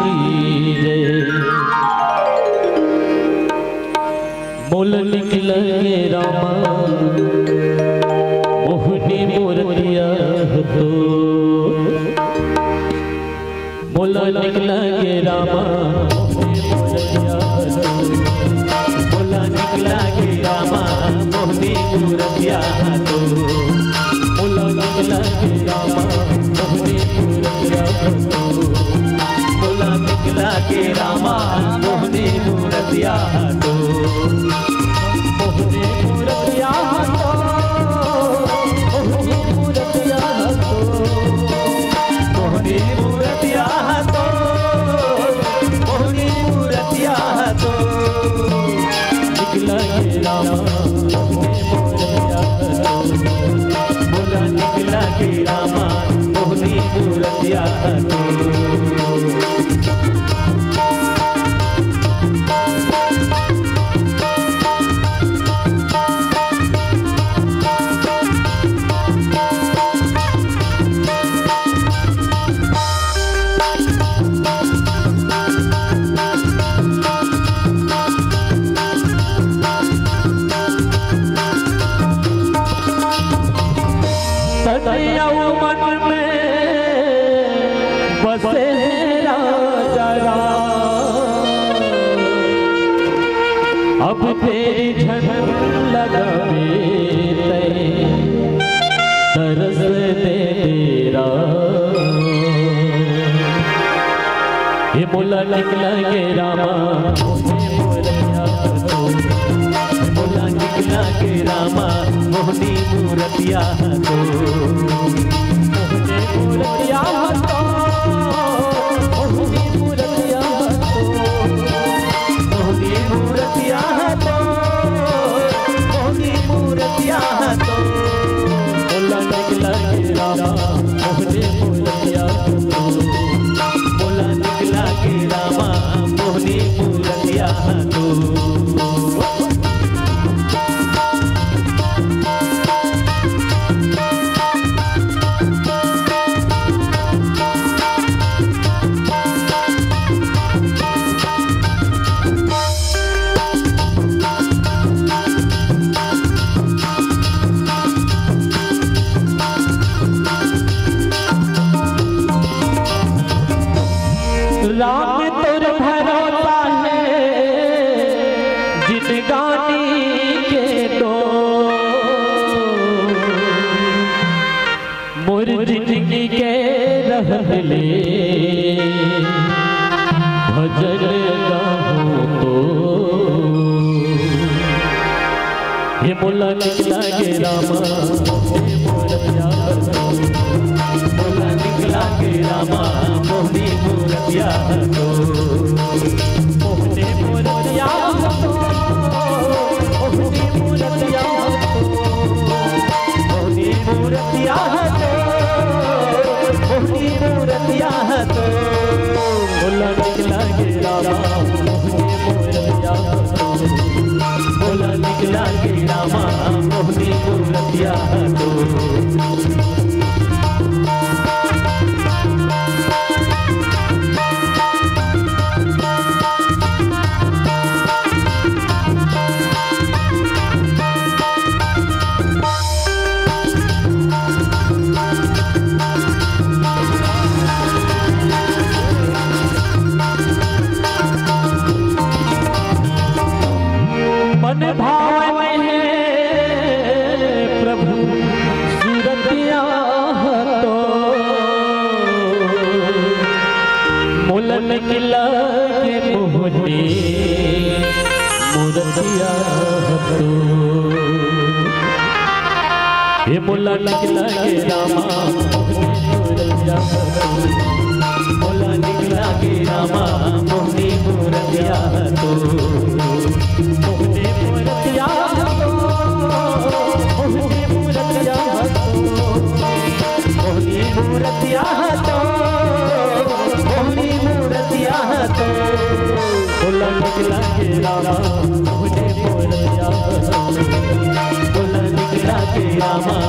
की जय। मोल निकले रामा मोहनी मूर्तिया तो, मोल निकले रामा मोला निकला के रामा मोहनी मूर्तिया तो, मोला निकला के रामा मोहनी मूर्तिया तो, मोला निकला के रामा मोहनी मूर्तिया तो, मोहनी मूर्तिया तो, मोहनी मूर्तिया तो, मोहनी मूर्तिया तो, मोहनी मूर्तिया तो, निकला के रामा मोहनी मूर्तिया तो, मोला निकला के रामा मोहनी मूर्तिया तो। मन में बसे राजा राम, अब तेरी झलक लगावे तरस दे तेरा। ये मोला निकला के रामा मोला निकला के रामा मोहनी मूर्तिया तो, मोहनी मूर्तिया तो, मोहनी मूर्तिया तो, मोहनी मूर्तिया तो, मोहनी मूर्तिया तो, मोला निकला के रामा मोहनी मूर्तिया तो, मोला निकला के रामा मोहनी मूर्तिया तो। राम तुर भरोसा है जिंदगानी के तो, मोर जिंदगी के रहले भजन गाऊं तो। ये मोला निकला के रामा मोला निकला के रामा मोहनी मूर्तिया तो, मोहनी मूर्तिया तो, मोहनी मूर्तिया तो, मोहनी मूर्तिया तो, मोहनी मूर्तिया तो, मोला निकला के रामा मोहनी मूर्तिया तो, मोला निकला के रामा मोहनी मूर्तिया तो। मन भाव है प्रभु सूरतिया तो, मोल निकला के मोहनी मूर्तिया तो, ये मोला निकला के रामा मूर्तिया तो, मोला निकला के रामा मोहनी मूर्तिया तो, मोहनी मूर्तिया तो, मोहनी मूर्तिया तो, मोहनी मूर्तिया तो, मोहनी मूर्तिया तो, मोला निकला के रामा मोहनी मूर्तिया तो, मोला निकला के रामा